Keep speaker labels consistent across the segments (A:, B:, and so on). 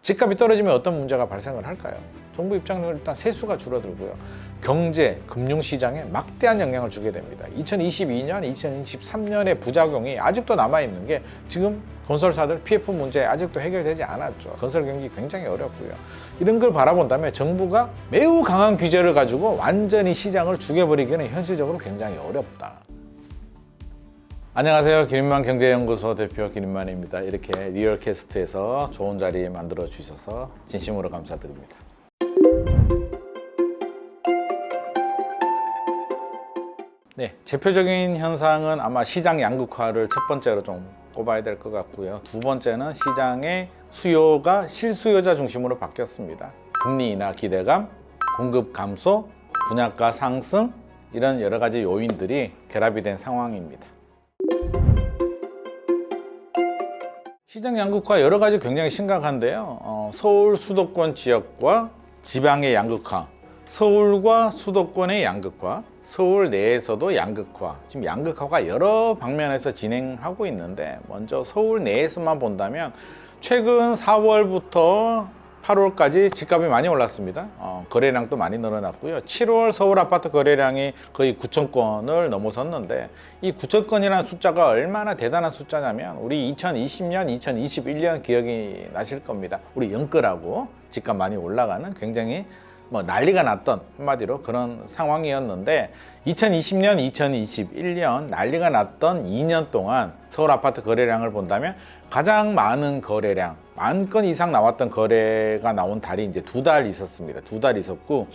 A: 집값이 떨어지면 어떤 문제가 발생을 할까요? 정부 입장에서는 일단 세수가 줄어들고요. 경제, 금융시장에 막대한 영향을 주게 됩니다. 2022년, 2023년의 부작용이 아직도 남아있는 게 지금 건설사들 PF 문제 아직도 해결되지 않았죠. 건설 경기 굉장히 어렵고요. 이런 걸 바라본다면 정부가 매우 강한 규제를 가지고 완전히 시장을 죽여버리기는 현실적으로 굉장히 어렵다. 안녕하세요. 기린만 경제연구소 대표 기린만입니다. 이렇게 리얼캐스트에서 좋은 자리 만들어 주셔서 진심으로 감사드립니다. 네, 대표적인 현상은 아마 시장 양극화를 첫 번째로 좀 꼽아야 될 것 같고요. 두 번째는 시장의 수요가 실수요자 중심으로 바뀌었습니다. 금리 인하 기대감, 공급 감소, 분양가 상승 이런 여러 가지 요인들이 결합이 된 상황입니다. 시장 양극화 여러 가지 굉장히 심각한데요. 서울 수도권 지역과 지방의 양극화, 서울과 수도권의 양극화, 서울 내에서도 양극화, 지금 양극화가 여러 방면에서 진행하고 있는데 먼저 서울 내에서만 본다면 최근 4월부터 8월까지 집값이 많이 올랐습니다. 거래량도 많이 늘어났고요. 7월 서울 아파트 거래량이 거의 9천 건을 넘어섰는데 이 9천 건이라는 숫자가 얼마나 대단한 숫자냐면 우리 2020년, 2021년 기억이 나실 겁니다. 우리 영끌하고 집값 많이 올라가는 굉장히 난리가 났던 한마디로 그런 상황이었는데 2020년, 2021년 난리가 났던 2년 동안 서울 아파트 거래량을 본다면 가장 많은 거래량, 10,000건 이상 나왔던 거래가 나온 달이 이제 2달 있었습니다. 2달 있었고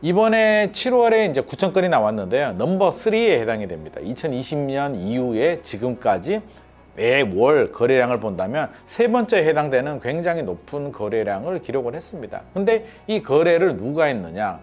A: 이번에 7월에 이제 9,000건이 나왔는데요. 넘버 3에 해당이 됩니다. 2020년 이후에 지금까지 매월 거래량을 본다면 세 번째에 해당되는 굉장히 높은 거래량을 기록을 했습니다. 근데 이 거래를 누가 했느냐?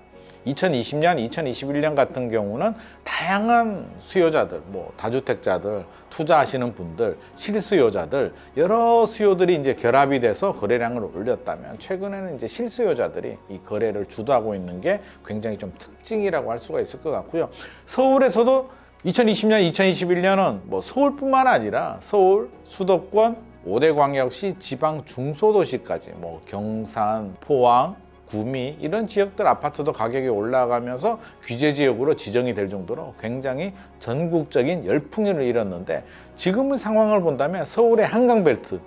A: 2020년, 2021년 같은 경우는 다양한 수요자들, 다주택자들, 투자하시는 분들, 실수요자들, 여러 수요들이 이제 결합이 돼서 거래량을 올렸다면 최근에는 이제 실수요자들이 이 거래를 주도하고 있는 게 굉장히 좀 특징이라고 할 수가 있을 것 같고요. 서울에서도 2020년, 2021년은 서울뿐만 아니라 서울, 수도권, 5대 광역시, 지방 중소도시까지 경산, 포항, 구미 이런 지역들 아파트도 가격이 올라가면서 규제 지역으로 지정이 될 정도로 굉장히 전국적인 열풍을 일었는데 지금의 상황을 본다면 서울의 한강벨트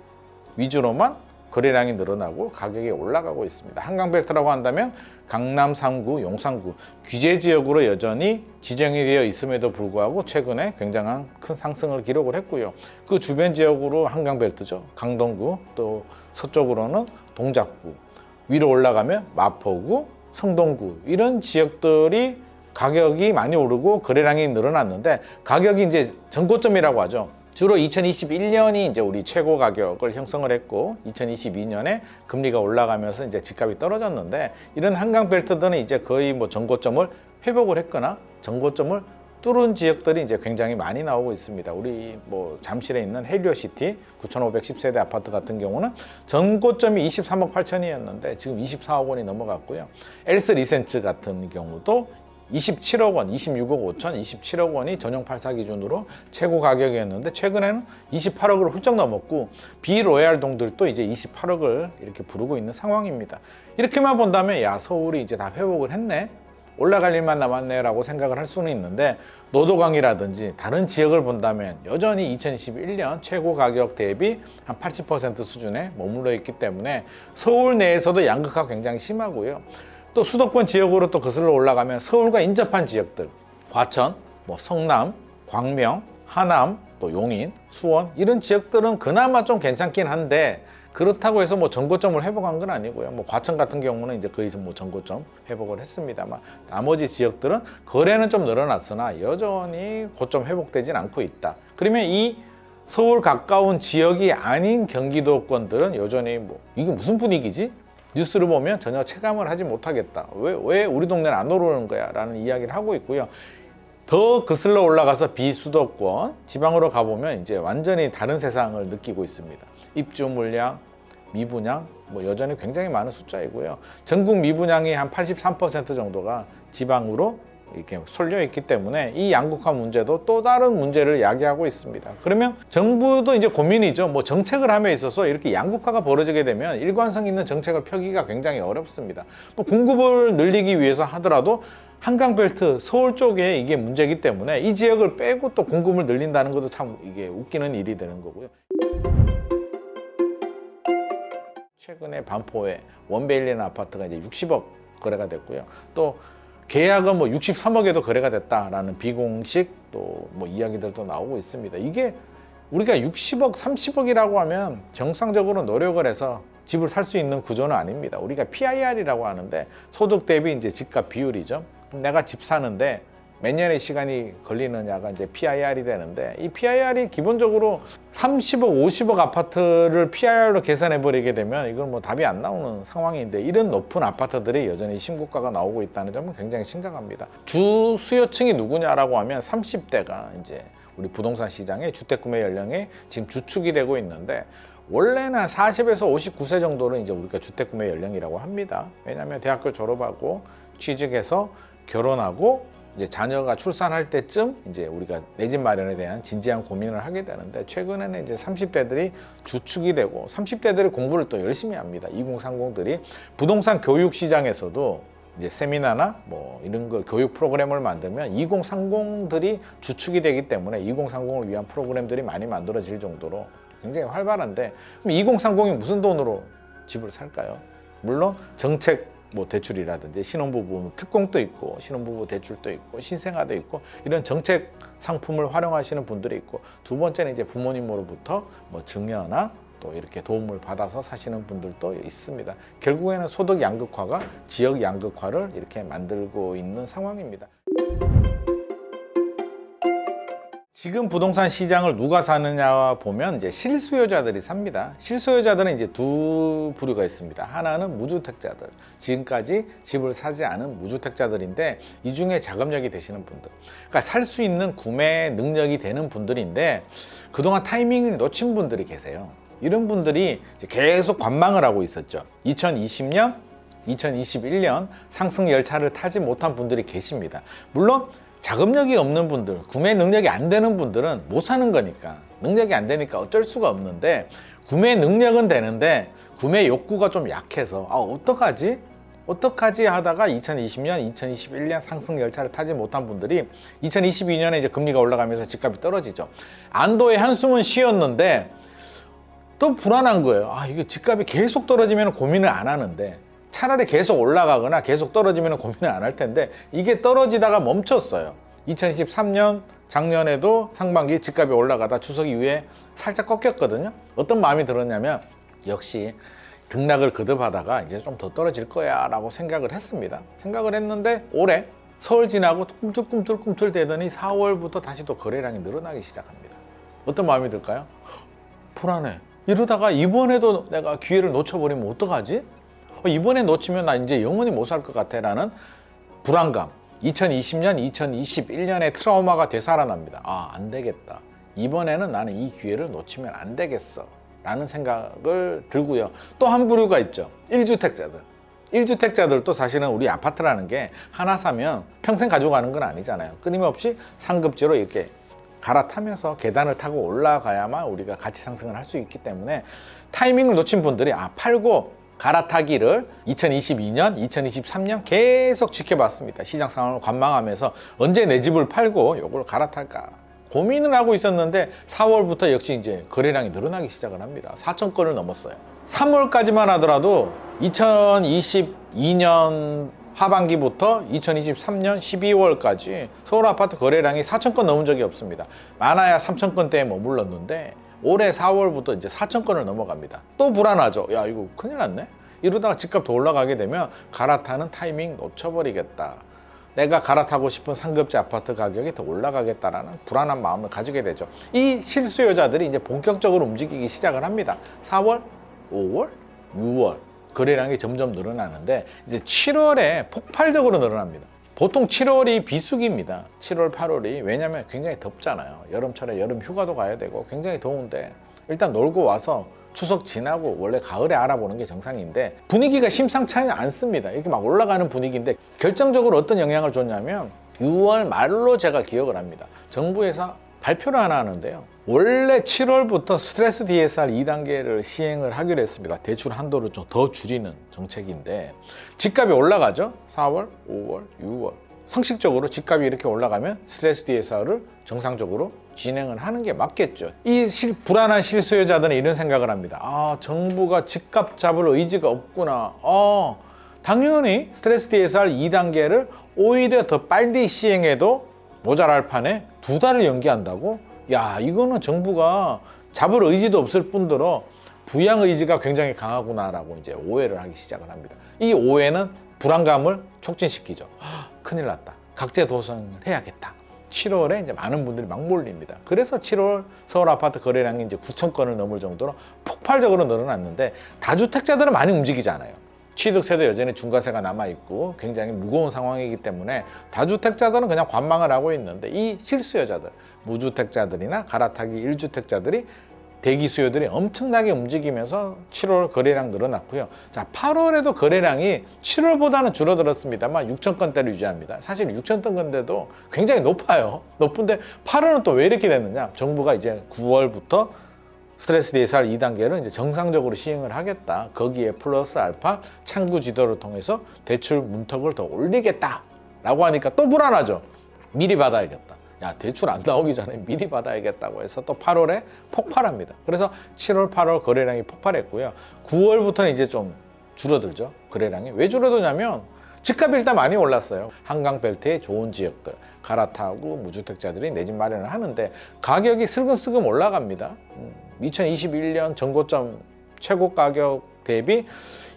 A: 위주로만 거래량이 늘어나고 가격이 올라가고 있습니다. 한강벨트라고 한다면 강남 3구, 용산구 규제 지역으로 여전히 지정이 되어 있음에도 불구하고 최근에 굉장한 큰 상승을 기록을 했고요. 그 주변 지역으로 한강벨트죠. 강동구, 또 서쪽으로는 동작구, 위로 올라가면 마포구, 성동구 이런 지역들이 가격이 많이 오르고 거래량이 늘어났는데 가격이 이제 전고점이라고 하죠. 주로 2021년이 이제 우리 최고 가격을 형성을 했고 2022년에 금리가 올라가면서 이제 집값이 떨어졌는데 이런 한강벨트들은 이제 거의 전고점을 회복을 했거나 전고점을 뚫은 지역들이 이제 굉장히 많이 나오고 있습니다. 우리 잠실에 있는 헬리오시티 9,510세대 아파트 같은 경우는 전고점이 23억 8천이었는데 지금 24억 원이 넘어갔고요. 엘스 리센츠 같은 경우도 27억 원, 26억 5천, 27억 원이 전용 84 기준으로 최고 가격이었는데 최근에는 28억을 훌쩍 넘었고 비로얄 동들도 이제 28억을 이렇게 부르고 있는 상황입니다. 이렇게만 본다면 야 서울이 이제 다 회복을 했네, 올라갈 일만 남았네 라고 생각을 할 수는 있는데 노도강이라든지 다른 지역을 본다면 여전히 2021년 최고 가격 대비 한 80% 수준에 머물러 있기 때문에 서울 내에서도 양극화가 굉장히 심하고요. 또 수도권 지역으로 또 거슬러 올라가면 서울과 인접한 지역들 과천, 성남, 광명, 하남, 또 용인, 수원 이런 지역들은 그나마 좀 괜찮긴 한데 그렇다고 해서 전고점을 회복한 건 아니고요. 과천 같은 경우는 이제 거의 전고점 회복을 했습니다만 나머지 지역들은 거래는 좀 늘어났으나 여전히 고점 회복되진 않고 있다. 그러면 이 서울 가까운 지역이 아닌 경기도권들은 여전히 이게 무슨 분위기지? 뉴스를 보면 전혀 체감을 하지 못하겠다. 왜 우리 동네는 안 오르는 거야? 라는 이야기를 하고 있고요. 더 거슬러 올라가서 비수도권, 지방으로 가보면 이제 완전히 다른 세상을 느끼고 있습니다. 입주 물량, 미분양, 여전히 굉장히 많은 숫자이고요. 전국 미분양이 한 83% 정도가 지방으로 이렇게 쏠려 있기 때문에 이 양극화 문제도 또 다른 문제를 야기하고 있습니다. 그러면 정부도 이제 고민이죠. 뭐 정책을 함에 있어서 이렇게 양극화가 벌어지게 되면 일관성 있는 정책을 펴기가 굉장히 어렵습니다. 뭐 공급을 늘리기 위해서 하더라도 한강벨트 서울 쪽에 이게 문제이기 때문에 이 지역을 빼고 또 공급을 늘린다는 것도 참 이게 웃기는 일이 되는 거고요. 최근에 반포에 원베일리라는 아파트가 이제 60억 거래가 됐고요. 또 계약은 뭐 63억에도 거래가 됐다라는 비공식 또 뭐 이야기들도 나오고 있습니다. 이게 우리가 60억, 30억이라고 하면 정상적으로 노력을 해서 집을 살 수 있는 구조는 아닙니다. 우리가 PIR이라고 하는데 소득 대비 이제 집값 비율이죠. 그럼 내가 집 사는데 몇 년의 시간이 걸리느냐가 이제 PIR이 되는데 이 PIR이 기본적으로 30억, 50억 아파트를 PIR로 계산해 버리게 되면 이건 뭐 답이 안 나오는 상황인데 이런 높은 아파트들이 여전히 신고가가 나오고 있다는 점은 굉장히 심각합니다. 주 수요층이 누구냐라고 하면 30대가 이제 우리 부동산 시장의 주택 구매 연령이 지금 주축이 되고 있는데 원래는 40에서 59세 정도는 이제 우리가 주택 구매 연령이라고 합니다. 왜냐하면 대학교 졸업하고 취직해서 결혼하고 이제 자녀가 출산할 때쯤 이제 우리가 내 집 마련에 대한 진지한 고민을 하게 되는데 최근에는 이제 30대들이 주축이 되고 30대들이 공부를 또 열심히 합니다. 2030들이 부동산 교육 시장에서도 이제 세미나나 뭐 이런 걸 교육 프로그램을 만들면 2030들이 주축이 되기 때문에 2030을 위한 프로그램들이 많이 만들어질 정도로 굉장히 활발한데 그럼 2030이 무슨 돈으로 집을 살까요? 물론 정책 뭐 대출이라든지 신혼부부 특공도 있고 신혼부부 대출도 있고 신생아도 있고 이런 정책 상품을 활용하시는 분들이 있고 두 번째는 이제 부모님으로부터 뭐 증여나 또 이렇게 도움을 받아서 사시는 분들도 있습니다. 결국에는 소득 양극화가 지역 양극화를 이렇게 만들고 있는 상황입니다. 지금 부동산 시장을 누가 사느냐 보면 이제 실수요자들이 삽니다. 실수요자들은 이제 두 부류가 있습니다. 하나는 무주택자들, 지금까지 집을 사지 않은 무주택자들인데 이 중에 자금력이 되시는 분들, 그러니까 살 수 있는 구매 능력이 되는 분들인데 그동안 타이밍을 놓친 분들이 계세요. 이런 분들이 이제 계속 관망을 하고 있었죠. 2020년, 2021년 상승 열차를 타지 못한 분들이 계십니다. 물론 자금력이 없는 분들, 구매 능력이 안 되는 분들은 못 사는 거니까 능력이 안 되니까 어쩔 수가 없는데 구매 능력은 되는데 구매 욕구가 좀 약해서 어떡하지 하다가 2020년, 2021년 상승 열차를 타지 못한 분들이 2022년에 이제 금리가 올라가면서 집값이 떨어지죠. 안도의 한숨은 쉬었는데 또 불안한 거예요. 이게 집값이 계속 떨어지면 고민을 안 하는데 차라리 계속 올라가거나 계속 떨어지면 고민을 안 할 텐데 이게 떨어지다가 멈췄어요. 2023년 작년에도 상반기 집값이 올라가다 추석 이후에 살짝 꺾였거든요. 어떤 마음이 들었냐면 역시 등락을 거듭하다가 이제 좀 더 떨어질 거야 라고 생각을 했습니다. 생각을 했는데 올해 서울 지나고 꿈틀꿈틀 대더니 4월부터 다시 또 거래량이 늘어나기 시작합니다. 어떤 마음이 들까요? 불안해. 이러다가 이번에도 내가 기회를 놓쳐버리면 어떡하지? 이번에 놓치면 나 이제 영원히 못 살 것 같아 라는 불안감. 2020년, 2021년의 트라우마가 되살아납니다. 안 되겠다. 이번에는 나는 이 기회를 놓치면 안 되겠어 라는 생각을 들고요. 또 한 부류가 있죠. 1주택자들. 1주택자들도 사실은 우리 아파트라는 게 하나 사면 평생 가져가는 건 아니잖아요. 끊임없이 상급지로 이렇게 갈아타면서 계단을 타고 올라가야만 우리가 가치 상승을 할 수 있기 때문에 타이밍을 놓친 분들이 팔고 갈아타기를 2022년, 2023년 계속 지켜봤습니다. 시장 상황을 관망하면서 언제 내 집을 팔고 이걸 갈아탈까 고민을 하고 있었는데 4월부터 역시 이제 거래량이 늘어나기 시작을 합니다. 4천 건을 넘었어요. 3월까지만 하더라도 2022년 하반기부터 2023년 12월까지 서울 아파트 거래량이 4천 건 넘은 적이 없습니다. 많아야 3천 건대에 머물렀는데 올해 4월부터 이제 4천 건을 넘어갑니다. 또 불안하죠. 이거 큰일 났네. 이러다가 집값 더 올라가게 되면 갈아타는 타이밍 놓쳐버리겠다. 내가 갈아타고 싶은 상급지 아파트 가격이 더 올라가겠다라는 불안한 마음을 가지게 되죠. 이 실수요자들이 이제 본격적으로 움직이기 시작을 합니다. 4월, 5월, 6월 거래량이 점점 늘어나는데 이제 7월에 폭발적으로 늘어납니다. 보통 7월이 비수기입니다. 7월, 8월이. 왜냐면 굉장히 덥잖아요. 여름철에 여름 휴가도 가야 되고 굉장히 더운데 일단 놀고 와서 추석 지나고 원래 가을에 알아보는 게 정상인데 분위기가 심상치 않습니다. 이렇게 막 올라가는 분위기인데 결정적으로 어떤 영향을 줬냐면 6월 말로 제가 기억을 합니다. 정부에서 발표를 하나 하는데요. 원래 7월부터 스트레스 DSR 2단계를 시행을 하기로 했습니다. 대출 한도를 좀 더 줄이는 정책인데 집값이 올라가죠. 4월, 5월, 6월. 상식적으로 집값이 이렇게 올라가면 스트레스 DSR을 정상적으로 진행을 하는 게 맞겠죠. 이 불안한 실수요자들은 이런 생각을 합니다. 아, 정부가 집값 잡을 의지가 없구나. 당연히 스트레스 DSR 2단계를 오히려 더 빨리 시행해도 모자랄 판에 2달을 연기한다고? 야, 이거는 정부가 잡을 의지도 없을 뿐더러 부양 의지가 굉장히 강하구나라고 이제 오해를 하기 시작을 합니다. 이 오해는 불안감을 촉진시키죠. 큰일 났다. 각재 도성을 해야겠다. 7월에 이제 많은 분들이 막 몰립니다. 그래서 7월 서울 아파트 거래량이 이제 9천 건을 넘을 정도로 폭발적으로 늘어났는데 다주택자들은 많이 움직이잖아요. 취득세도 여전히 중과세가 남아있고 굉장히 무거운 상황이기 때문에 다주택자들은 그냥 관망을 하고 있는데 이 실수요자들, 무주택자들이나 갈아타기 1주택자들이 대기 수요들이 엄청나게 움직이면서 7월 거래량 늘어났고요. 자, 8월에도 거래량이 7월보다는 줄어들었습니다만 6천 건대를 유지합니다. 사실 6천 건대도 굉장히 높아요. 높은데 8월은 또 왜 이렇게 됐느냐? 정부가 이제 9월부터 스트레스 DSR 2단계를 이제 정상적으로 시행을 하겠다. 거기에 플러스 알파 창구 지도를 통해서 대출 문턱을 더 올리겠다라고 하니까 또 불안하죠. 미리 받아야겠다. 야, 대출 안 나오기 전에 미리 받아야겠다고 해서 또 8월에 폭발합니다. 그래서 7월, 8월 거래량이 폭발했고요. 9월부터는 이제 좀 줄어들죠. 거래량이. 왜 줄어드냐면 집값이 일단 많이 올랐어요. 한강벨트의 좋은 지역들, 갈아타고 무주택자들이 내 집 마련을 하는데 가격이 슬금슬금 올라갑니다. 2021년 전고점 최고 가격 대비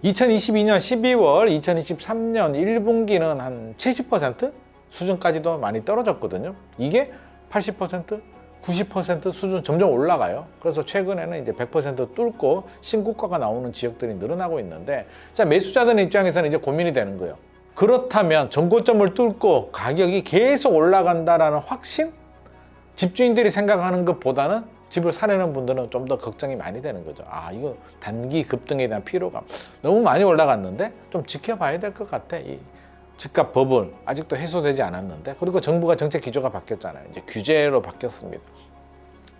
A: 2022년 12월, 2023년 1분기는 한 70% 수준까지도 많이 떨어졌거든요. 이게 80%, 90% 수준 점점 올라가요. 그래서 최근에는 이제 100% 뚫고 신고가가 나오는 지역들이 늘어나고 있는데, 자, 매수자들 입장에서는 이제 고민이 되는 거예요. 그렇다면 전고점을 뚫고 가격이 계속 올라간다라는 확신? 집주인들이 생각하는 것보다는 집을 사려는 분들은 좀 더 걱정이 많이 되는 거죠. 아, 이거 단기 급등에 대한 피로감. 너무 많이 올라갔는데 좀 지켜봐야 될 것 같아. 이 집값 버블 아직도 해소되지 않았는데, 그리고 정부가 정책 기조가 바뀌었잖아요. 이제 규제로 바뀌었습니다.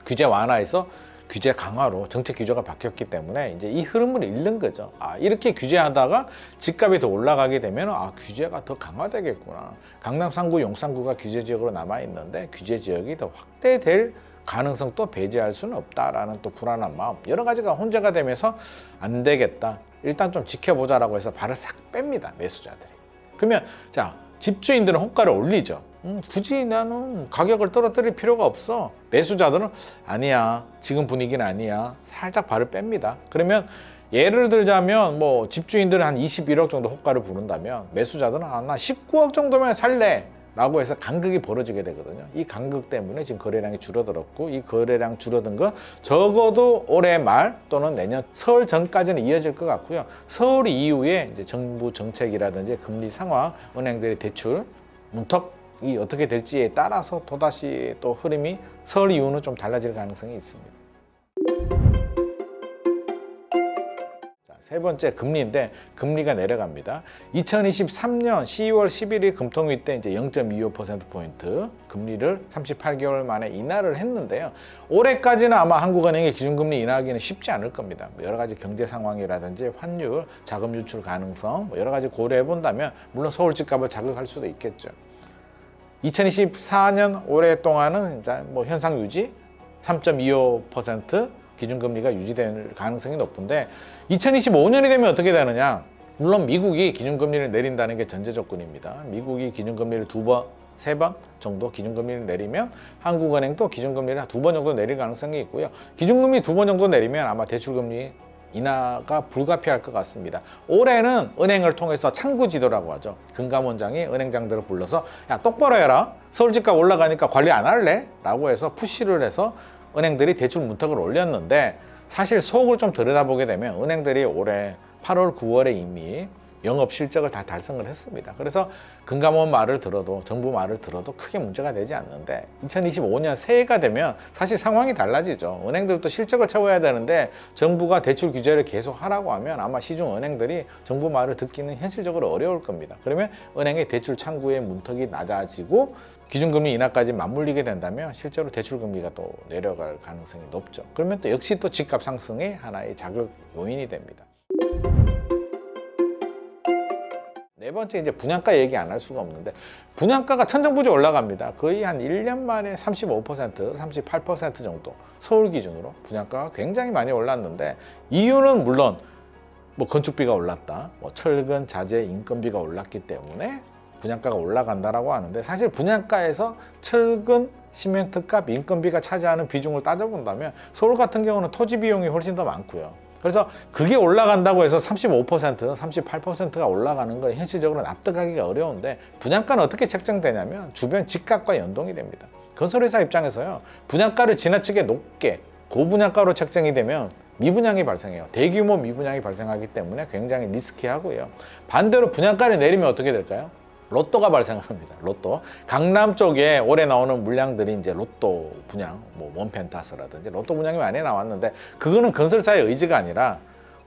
A: 규제 완화에서 규제 강화로 정책 기조가 바뀌었기 때문에 이제 이 흐름을 잃는 거죠. 아, 이렇게 규제하다가 집값이 더 올라가게 되면 규제가 더 강화되겠구나. 강남 3구, 용산구가 규제 지역으로 남아 있는데 규제 지역이 더 확대될 가능성도 배제할 수는 없다라는 또 불안한 마음, 여러 가지가 혼재가 되면서 안 되겠다. 일단 좀 지켜보자라고 해서 발을 싹 뺍니다, 매수자들이. 그러면 자, 집주인들은 호가를 올리죠. 굳이 나는 가격을 떨어뜨릴 필요가 없어. 매수자들은 아니야, 지금 분위기는 아니야. 살짝 발을 뺍니다. 그러면 예를 들자면 뭐 집주인들은 한 21억 정도 호가를 부른다면 매수자들은 나 19억 정도면 살래 라고 해서 간극이 벌어지게 되거든요. 이 간극 때문에 지금 거래량이 줄어들었고, 이 거래량 줄어든 건 적어도 올해 말 또는 내년 설 전까지는 이어질 것 같고요. 설 이후에 이제 정부 정책이라든지 금리 상황, 은행들의 대출 문턱이 어떻게 될지에 따라서 또다시 또 흐름이 설 이후는 좀 달라질 가능성이 있습니다. 세 번째, 금리인데 금리가 내려갑니다. 2023년 12월 11일 금통위 때 이제 0.25%포인트 금리를 38개월 만에 인하를 했는데요. 올해까지는 아마 한국은행의 기준금리 인하하기는 쉽지 않을 겁니다. 여러 가지 경제 상황이라든지 환율, 자금 유출 가능성 여러 가지 고려해 본다면 물론 서울 집값을 자극할 수도 있겠죠. 2024년 올해 동안은 이제 뭐 현상 유지 3.25% 기준금리가 유지될 가능성이 높은데, 2025년이 되면 어떻게 되느냐? 물론 미국이 기준금리를 내린다는 게 전제 조건입니다. 미국이 기준금리를 2번, 3번 정도 기준금리를 내리면 한국은행도 기준금리를 2번 정도 내릴 가능성이 있고요. 기준금리 2번 정도 내리면 아마 대출금리 인하가 불가피할 것 같습니다. 올해는 은행을 통해서 창구지도라고 하죠. 금감원장이 은행장들을 불러서 야, 똑바로 해라. 서울집값 올라가니까 관리 안 할래? 라고 해서 푸시를 해서 은행들이 대출 문턱을 올렸는데, 사실 속을 좀 들여다보게 되면 은행들이 올해 8월, 9월에 이미 영업 실적을 다 달성을 했습니다. 그래서 금감원 말을 들어도 정부 말을 들어도 크게 문제가 되지 않는데 2025년 새해가 되면 사실 상황이 달라지죠. 은행들도 실적을 채워야 되는데 정부가 대출 규제를 계속 하라고 하면 아마 시중 은행들이 정부 말을 듣기는 현실적으로 어려울 겁니다. 그러면 은행의 대출 창구의 문턱이 낮아지고 기준금리 인하까지 맞물리게 된다면 실제로 대출금리가 또 내려갈 가능성이 높죠. 그러면 또 역시 또 집값 상승의 하나의 자극 요인이 됩니다. 네 번째, 이제 분양가 얘기 안 할 수가 없는데 분양가가 천정부지 올라갑니다. 거의 한 1년 만에 35%, 38% 정도 서울 기준으로 분양가가 굉장히 많이 올랐는데 이유는 물론 뭐 건축비가 올랐다, 뭐 철근, 자재, 인건비가 올랐기 때문에 분양가가 올라간다라고 하는데 사실 분양가에서 철근, 시멘트 값, 인건비가 차지하는 비중을 따져본다면 서울 같은 경우는 토지 비용이 훨씬 더 많고요. 그래서 그게 올라간다고 해서 35%, 38%가 올라가는 건 현실적으로 납득하기가 어려운데 분양가는 어떻게 책정되냐면 주변 집값과 연동이 됩니다. 건설회사 입장에서요, 분양가를 지나치게 높게 고분양가로 책정이 되면 미분양이 발생해요. 대규모 미분양이 발생하기 때문에 굉장히 리스키하고요. 반대로 분양가를 내리면 어떻게 될까요? 로또가 발생합니다. 로또. 강남 쪽에 올해 나오는 물량들이 이제 로또 분양, 뭐 원펜타스라든지 로또 분양이 많이 나왔는데 그거는 건설사의 의지가 아니라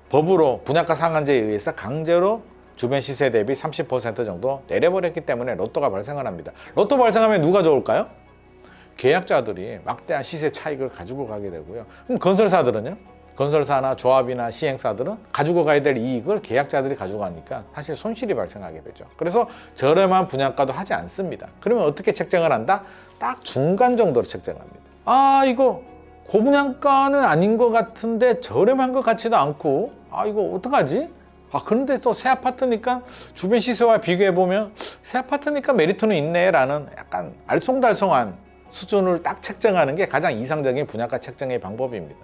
A: 법으로 분양가 상한제에 의해서 강제로 주변 시세 대비 30% 정도 내려버렸기 때문에 로또가 발생을 합니다. 로또 발생하면 누가 좋을까요? 계약자들이 막대한 시세 차익을 가지고 가게 되고요. 그럼 건설사들은요? 건설사나 조합이나 시행사들은 가지고 가야 될 이익을 계약자들이 가져가니까 사실 손실이 발생하게 되죠. 그래서 저렴한 분양가도 하지 않습니다. 그러면 어떻게 책정을 한다? 딱 중간 정도로 책정을 합니다. 아, 이거 고분양가는 아닌 것 같은데 저렴한 것 같지도 않고, 아, 이거 어떡하지? 아, 그런데 또 새 아파트니까 주변 시세와 비교해보면 새 아파트니까 메리트는 있네 라는 약간 알쏭달쏭한 수준을 딱 책정하는 게 가장 이상적인 분양가 책정의 방법입니다.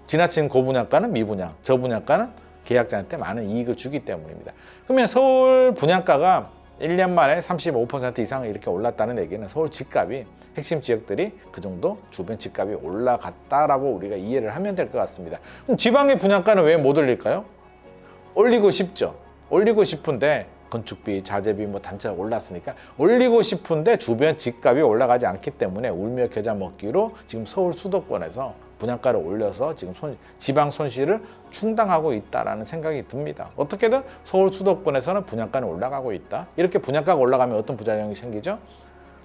A: 지나친 고분양가는 미분양, 저분양가는 계약자한테 많은 이익을 주기 때문입니다. 그러면 서울 분양가가 1년 만에 35% 이상 이렇게 올랐다는 얘기는 서울 집값이 핵심 지역들이 그 정도 주변 집값이 올라갔다라고 우리가 이해를 하면 될 것 같습니다. 그럼 지방의 분양가는 왜 못 올릴까요? 올리고 싶죠. 올리고 싶은데 건축비, 자재비, 뭐 단체가 올랐으니까 올리고 싶은데 주변 집값이 올라가지 않기 때문에 울며 겨자 먹기로 지금 서울 수도권에서 분양가를 올려서 지금 지방 손실을 충당하고 있다라는 생각이 듭니다. 어떻게든 서울 수도권에서는 분양가는 올라가고 있다. 이렇게 분양가가 올라가면 어떤 부작용이 생기죠?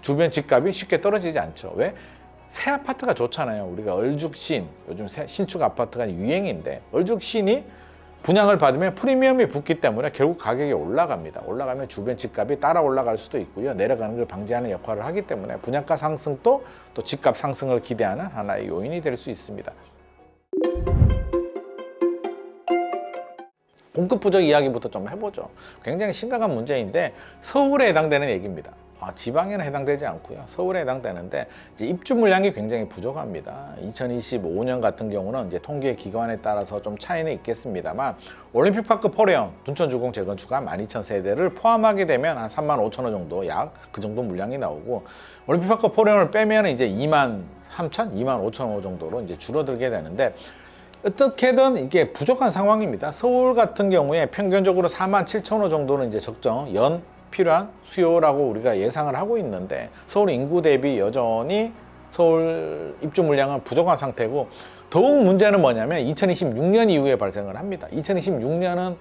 A: 주변 집값이 쉽게 떨어지지 않죠. 왜? 새 아파트가 좋잖아요. 우리가 얼죽신, 요즘 신축 아파트가 유행인데 얼죽신이 분양을 받으면 프리미엄이 붙기 때문에 결국 가격이 올라갑니다. 올라가면 주변 집값이 따라 올라갈 수도 있고요. 내려가는 걸 방지하는 역할을 하기 때문에 분양가 상승도 또 집값 상승을 기대하는 하나의 요인이 될 수 있습니다. 공급 부족 이야기부터 좀 해보죠. 굉장히 심각한 문제인데 서울에 해당되는 얘기입니다. 지방에는 해당되지 않고요. 서울에 해당되는데 이제 입주 물량이 굉장히 부족합니다. 2025년 같은 경우는 이제 통계 기관에 따라서 좀 차이는 있겠습니다만 올림픽파크 포레온 둔촌주공 재건축 한 12,000세대를 포함하게 되면 한 35,000호 정도 약 그 정도 물량이 나오고 올림픽파크 포레온을 빼면 이제 23,000, 25,000호 정도로 이제 줄어들게 되는데 어떻게든 이게 부족한 상황입니다. 서울 같은 경우에 평균적으로 47,000호 정도는 이제 적정 연 필요한 수요라고 우리가 예상을 하고 있는데 서울 인구 대비 여전히 서울 입주 물량은 부족한 상태고 더욱 문제는 뭐냐면 2026년 이후에 발생을 합니다. 2026년은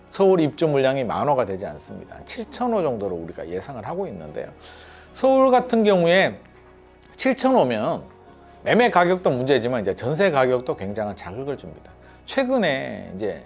A: 서울 입주 물량이 만호가 되지 않습니다. 7,000호 정도로 우리가 예상을 하고 있는데요. 서울 같은 경우에 7,000호면 매매 가격도 문제지만 이제 전세 가격도 굉장한 자극을 줍니다. 최근에 이제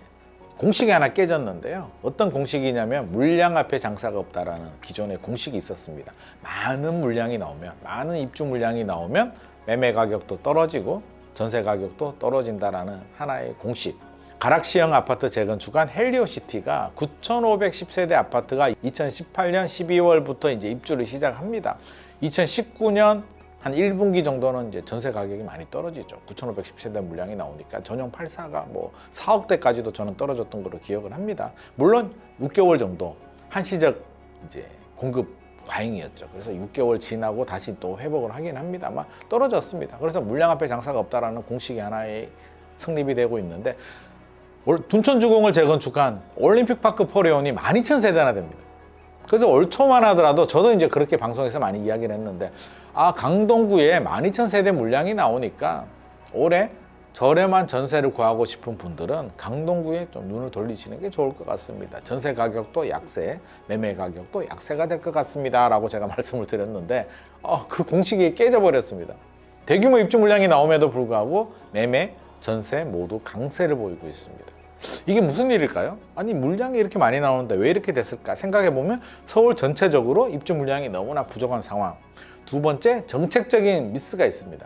A: 공식이 하나 깨졌는데요. 어떤 공식이냐면 물량 앞에 장사가 없다라는 기존의 공식이 있었습니다. 많은 물량이 나오면, 많은 입주 물량이 나오면 매매 가격도 떨어지고 전세 가격도 떨어진다라는 하나의 공식. 가락시형 아파트 재건축한 헬리오시티가 9,510세대 아파트가 2018년 12월부터 이제 입주를 시작합니다. 2019년 한 1분기 정도는 이제 전세 가격이 많이 떨어지죠. 9,510세대 물량이 나오니까 전용 84가 뭐 4억대까지도 저는 떨어졌던 걸로 기억을 합니다. 물론 6개월 정도 한시적 이제 공급 과잉이었죠. 그래서 6개월 지나고 다시 또 회복을 하긴 합니다만 떨어졌습니다. 그래서 물량 앞에 장사가 없다라는 공식이 하나의 성립이 되고 있는데 둔촌주공을 재건축한 올림픽파크 포레온이 12,000세대나 됩니다. 그래서 올 초만 하더라도 저도 이제 그렇게 방송에서 많이 이야기를 했는데 강동구에 12,000세대 물량이 나오니까 올해 저렴한 전세를 구하고 싶은 분들은 강동구에 좀 눈을 돌리시는 게 좋을 것 같습니다. 전세 가격도 약세, 매매 가격도 약세가 될 것 같습니다 라고 제가 말씀을 드렸는데 그 공식이 깨져버렸습니다. 대규모 입주 물량이 나옴에도 불구하고 매매, 전세 모두 강세를 보이고 있습니다. 이게 무슨 일일까요? 아니 물량이 이렇게 많이 나오는데 왜 이렇게 됐을까 생각해보면 서울 전체적으로 입주 물량이 너무나 부족한 상황. 두 번째, 정책적인 미스가 있습니다.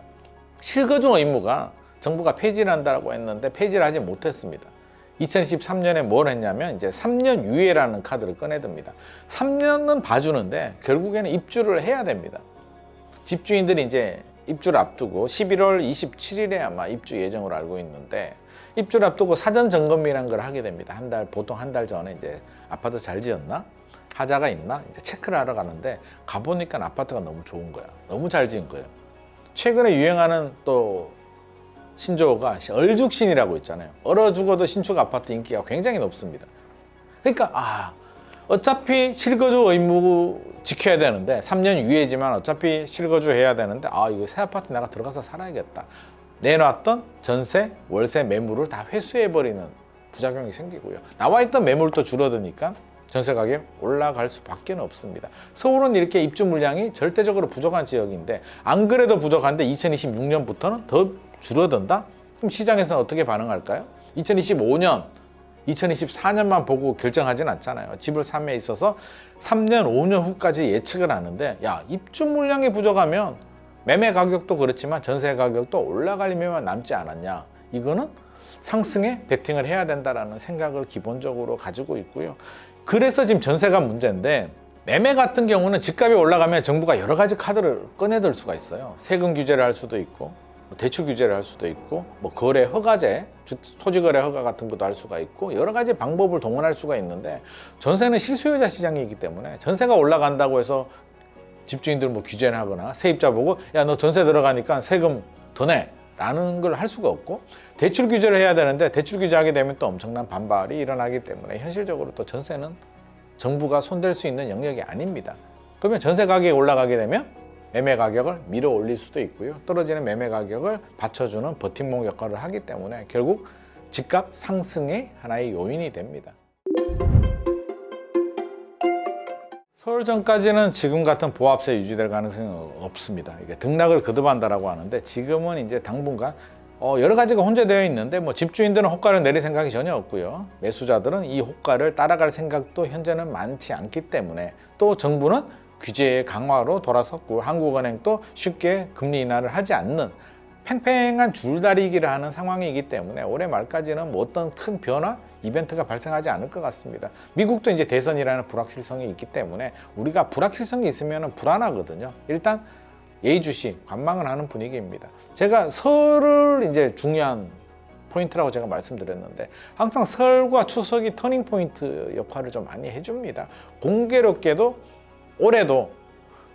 A: 실거주 의무가 정부가 폐지를 한다고 했는데 폐지를 하지 못했습니다. 2023년에 뭘 했냐면 이제 3년 유예라는 카드를 꺼내듭니다. 3년은 봐주는데 결국에는 입주를 해야 됩니다. 집주인들이 이제 입주를 앞두고 11월 27일에 아마 입주 예정으로 알고 있는데 입주를 앞두고 사전 점검이라는 걸 하게 됩니다. 보통 한 달 전에 이제 아파트 잘 지었나? 하자가 있나? 이제 체크를 하러 가는데 가보니까 아파트가 너무 좋은 거야. 너무 잘 지은 거예요. 최근에 유행하는 또 신조어가 얼죽신이라고 있잖아요. 얼어 죽어도 신축 아파트 인기가 굉장히 높습니다. 그러니까 어차피 실거주 의무 지켜야 되는데 3년 유예지만 어차피 실거주 해야 되는데 이거 새 아파트 내가 들어가서 살아야겠다. 내놨던 전세, 월세 매물을 다 회수해버리는 부작용이 생기고요. 나와있던 매물도 줄어드니까 전세 가격 올라갈 수밖에 없습니다. 서울은 이렇게 입주 물량이 절대적으로 부족한 지역인데 안 그래도 부족한데 2026년부터는 더 줄어든다? 그럼 시장에서는 어떻게 반응할까요? 2025년, 2024년만 보고 결정하진 않잖아요. 집을 삼에 있어서 3년, 5년 후까지 예측을 하는데 입주 물량이 부족하면 매매 가격도 그렇지만 전세 가격도 올라갈 힘만 남지 않았냐. 이거는 상승에 베팅을 해야 된다는 생각을 기본적으로 가지고 있고요. 그래서 지금 전세가 문제인데 매매 같은 경우는 집값이 올라가면 정부가 여러 가지 카드를 꺼내들 수가 있어요. 세금 규제를 할 수도 있고 대출 규제를 할 수도 있고 거래 허가제, 토지거래 허가 같은 것도 할 수가 있고 여러 가지 방법을 동원할 수가 있는데 전세는 실수요자 시장이기 때문에 전세가 올라간다고 해서 집주인들 규제를 하거나 세입자 보고 너 전세 들어가니까 세금 더 내 라는 걸 할 수가 없고 대출 규제를 해야 되는데 대출 규제하게 되면 또 엄청난 반발이 일어나기 때문에 현실적으로 또 전세는 정부가 손댈 수 있는 영역이 아닙니다. 그러면 전세 가격이 올라가게 되면 매매 가격을 밀어 올릴 수도 있고요. 떨어지는 매매 가격을 받쳐주는 버팀목 역할을 하기 때문에 결국 집값 상승의 하나의 요인이 됩니다. 서울 전까지는 지금 같은 보합세 유지될 가능성이 없습니다. 이게 등락을 거듭한다라고 하는데 지금은 이제 당분간 여러 가지가 혼재되어 있는데 집주인들은 호가를 내릴 생각이 전혀 없고요. 매수자들은 이 호가를 따라갈 생각도 현재는 많지 않기 때문에 또 정부는 규제의 강화로 돌아섰고 한국은행도 쉽게 금리 인하를 하지 않는 팽팽한 줄다리기를 하는 상황이기 때문에 올해 말까지는 어떤 큰 변화, 이벤트가 발생하지 않을 것 같습니다. 미국도 이제 대선이라는 불확실성이 있기 때문에 우리가 불확실성이 있으면 불안하거든요. 일단 예의주시 관망을 하는 분위기입니다. 제가 설을 이제 중요한 포인트라고 제가 말씀드렸는데 항상 설과 추석이 터닝 포인트 역할을 좀 많이 해줍니다. 공교롭게도 올해도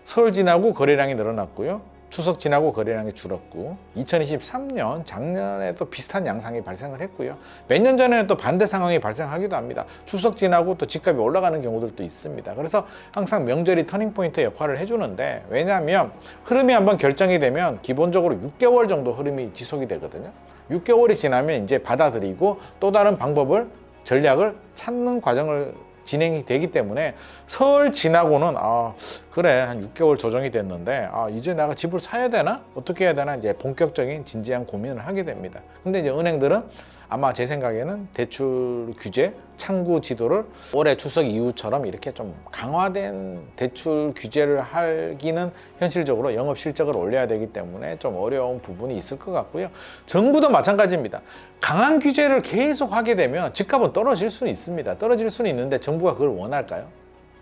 A: 설 지나고 거래량이 늘어났고요. 추석 지나고 거래량이 줄었고 2023년 작년에도 비슷한 양상이 발생을 했고요. 몇 년 전에는 또 반대 상황이 발생하기도 합니다. 추석 지나고 또 집값이 올라가는 경우들도 있습니다. 그래서 항상 명절이 터닝포인트 역할을 해주는데 왜냐하면 흐름이 한번 결정이 되면 기본적으로 6개월 정도 흐름이 지속이 되거든요. 6개월이 지나면 이제 받아들이고 또 다른 방법을 전략을 찾는 과정을 진행이 되기 때문에 설 지나고는 그래 한 6개월 조정이 됐는데 이제 내가 집을 사야 되나? 어떻게 해야 되나? 이제 본격적인 진지한 고민을 하게 됩니다. 근데 이제 은행들은 아마 제 생각에는 대출 규제 창구 지도를 올해 추석 이후처럼 이렇게 좀 강화된 대출 규제를 하기는 현실적으로 영업 실적을 올려야 되기 때문에 좀 어려운 부분이 있을 것 같고요. 정부도 마찬가지입니다. 강한 규제를 계속 하게 되면 집값은 떨어질 수는 있습니다. 떨어질 수는 있는데 정부가 그걸 원할까요?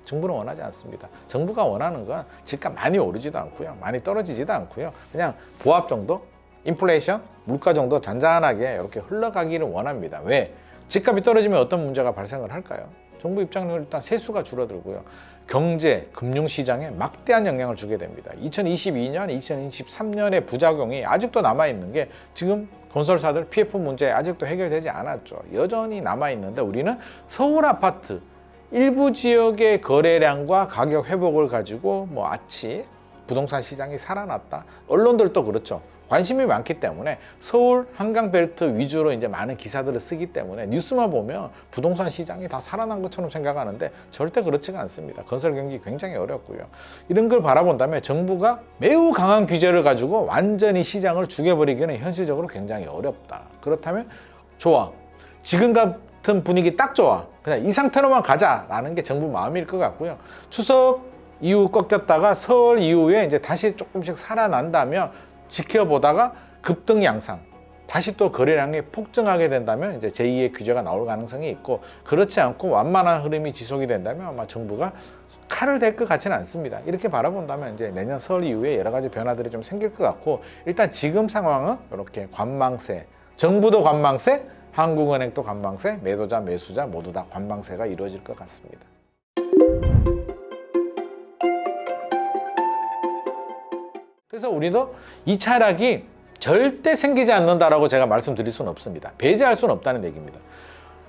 A: 정부는 원하지 않습니다. 정부가 원하는 건 집값 많이 오르지도 않고요. 많이 떨어지지도 않고요. 그냥 보합 정도, 인플레이션, 물가 정도 잔잔하게 이렇게 흘러가기를 원합니다. 왜? 집값이 떨어지면 어떤 문제가 발생을 할까요? 정부 입장에서는 일단 세수가 줄어들고요. 경제, 금융시장에 막대한 영향을 주게 됩니다. 2022년, 2023년의 부작용이 아직도 남아있는 게 지금 건설사들 PF 문제 아직도 해결되지 않았죠. 여전히 남아있는데 우리는 서울 아파트 일부 지역의 거래량과 가격 회복을 가지고 뭐 아치 부동산 시장이 살아났다. 언론들도 그렇죠. 관심이 많기 때문에 서울 한강벨트 위주로 이제 많은 기사들을 쓰기 때문에 뉴스만 보면 부동산 시장이 다 살아난 것처럼 생각하는데 절대 그렇지가 않습니다. 건설 경기 굉장히 어렵고요. 이런 걸 바라본다면 정부가 매우 강한 규제를 가지고 완전히 시장을 죽여버리기는 현실적으로 굉장히 어렵다. 그렇다면 좋아. 지금 같은 분위기 딱 좋아. 그냥 이 상태로만 가자라는 게 정부 마음일 것 같고요. 추석 이후 꺾였다가 설 이후에 이제 다시 조금씩 살아난다면 지켜보다가 급등 양상, 다시 또 거래량이 폭증하게 된다면 이제 제2의 규제가 나올 가능성이 있고, 그렇지 않고 완만한 흐름이 지속이 된다면 아마 정부가 칼을 댈 것 같지는 않습니다. 이렇게 바라본다면 이제 내년 설 이후에 여러 가지 변화들이 좀 생길 것 같고, 일단 지금 상황은 이렇게 관망세, 정부도 관망세, 한국은행도 관망세, 매도자, 매수자 모두 다 관망세가 이루어질 것 같습니다. 그래서 우리도 이 차락이 절대 생기지 않는다라고 제가 말씀드릴 수는 없습니다. 배제할 수는 없다는 얘기입니다.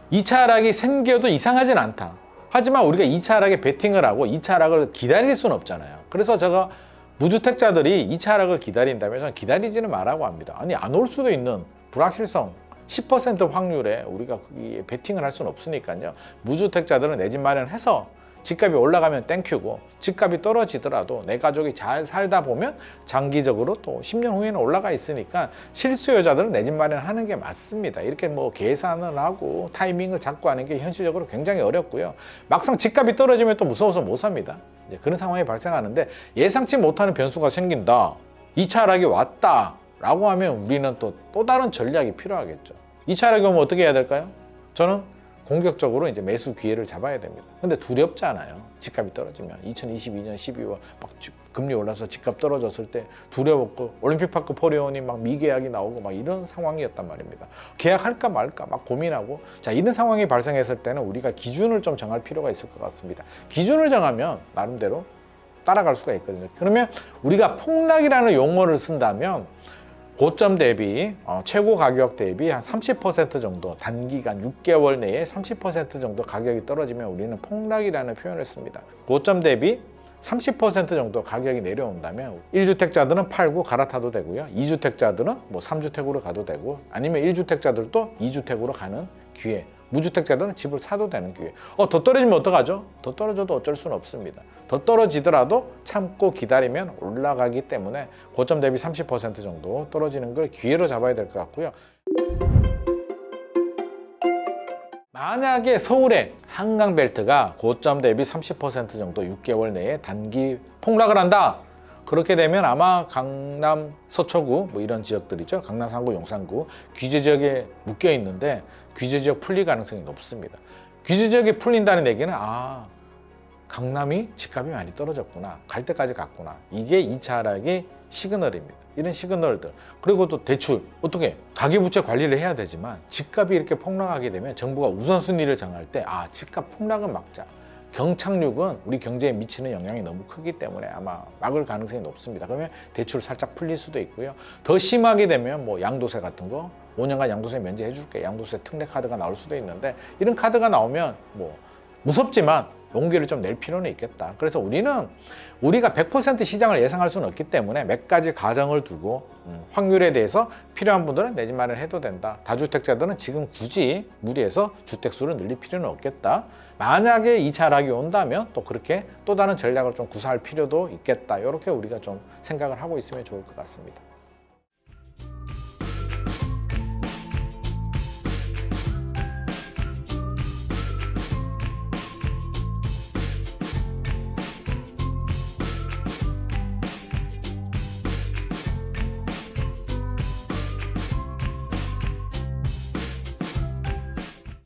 A: 이 차락이 생겨도 이상하진 않다. 하지만 우리가 이 차락에 베팅을 하고 이 차락을 기다릴 수는 없잖아요. 그래서 제가 무주택자들이 이 차락을 기다린다면 저는 기다리지는 말라고 합니다. 아니, 안 올 수도 있는 불확실성 10% 확률에 우리가 거기에 베팅을 할 수는 없으니까요. 무주택자들은 내 집 마련해서 집값이 올라가면 땡큐고, 집값이 떨어지더라도 내 가족이 잘 살다 보면 장기적으로 또 10년 후에는 올라가 있으니까 실수요자들은 내 집 마련하는 게 맞습니다. 이렇게 뭐 계산을 하고 타이밍을 잡고 하는 게 현실적으로 굉장히 어렵고요. 막상 집값이 떨어지면 또 무서워서 못 삽니다. 이제 그런 상황이 발생하는데, 예상치 못하는 변수가 생긴다, 이 차락이 왔다 라고 하면 우리는 또 다른 전략이 필요하겠죠. 이 차락이 오면 어떻게 해야 될까요? 저는 공격적으로 이제 매수 기회를 잡아야 됩니다. 근데 두렵잖아요. 집값이 떨어지면 2022년 12월 막 금리 올라서 집값 떨어졌을 때 두려웠고, 올림픽파크 포리온이 막 미계약이 나오고 막 이런 상황이었단 말입니다. 계약할까 말까 막 고민하고, 자, 이런 상황이 발생했을 때는 우리가 기준을 좀 정할 필요가 있을 것 같습니다. 기준을 정하면 나름대로 따라갈 수가 있거든요. 그러면 우리가 폭락이라는 용어를 쓴다면 고점 대비 최고 가격 대비 한 30% 정도, 단기간 6개월 내에 30% 정도 가격이 떨어지면 우리는 폭락이라는 표현을 씁니다. 고점 대비 30% 정도 가격이 내려온다면 1주택자들은 팔고 갈아타도 되고요. 2주택자들은 뭐 3주택으로 가도 되고, 아니면 1주택자들도 2주택으로 가는 기회, 무주택자들은 집을 사도 되는 기회. 더 떨어지면 어떡하죠? 더 떨어져도 어쩔 수는 없습니다. 더 떨어지더라도 참고 기다리면 올라가기 때문에 고점 대비 30% 정도 떨어지는 걸 기회로 잡아야 될 것 같고요. 만약에 서울의 한강벨트가 고점 대비 30% 정도 6개월 내에 단기 폭락을 한다, 그렇게 되면 아마 강남 서초구 뭐 이런 지역들이죠. 강남 3구, 용산구 규제 지역에 묶여 있는데 규제 지역 풀릴 가능성이 높습니다. 규제 지역이 풀린다는 얘기는 강남이 집값이 많이 떨어졌구나, 갈 때까지 갔구나, 이게 2차 하락의 시그널입니다. 이런 시그널들, 그리고 또 대출, 어떻게 가계부채 관리를 해야 되지만 집값이 이렇게 폭락하게 되면 정부가 우선순위를 정할 때 집값 폭락은 막자, 경착륙은 우리 경제에 미치는 영향이 너무 크기 때문에 아마 막을 가능성이 높습니다. 그러면 대출 살짝 풀릴 수도 있고요. 더 심하게 되면 뭐 양도세 같은 거 5년간 양도세 면제해 줄게, 양도세 특례 카드가 나올 수도 있는데, 이런 카드가 나오면 뭐 무섭지만 용기를 좀 낼 필요는 있겠다. 그래서 우리가 100% 시장을 예상할 수는 없기 때문에 몇 가지 가정을 두고 확률에 대해서 필요한 분들은 내 집 마련해도 된다. 다주택자들은 지금 굳이 무리해서 주택수를 늘릴 필요는 없겠다. 만약에 2차 하락이 온다면 또 그렇게 또 다른 전략을 좀 구사할 필요도 있겠다. 이렇게 우리가 좀 생각을 하고 있으면 좋을 것 같습니다.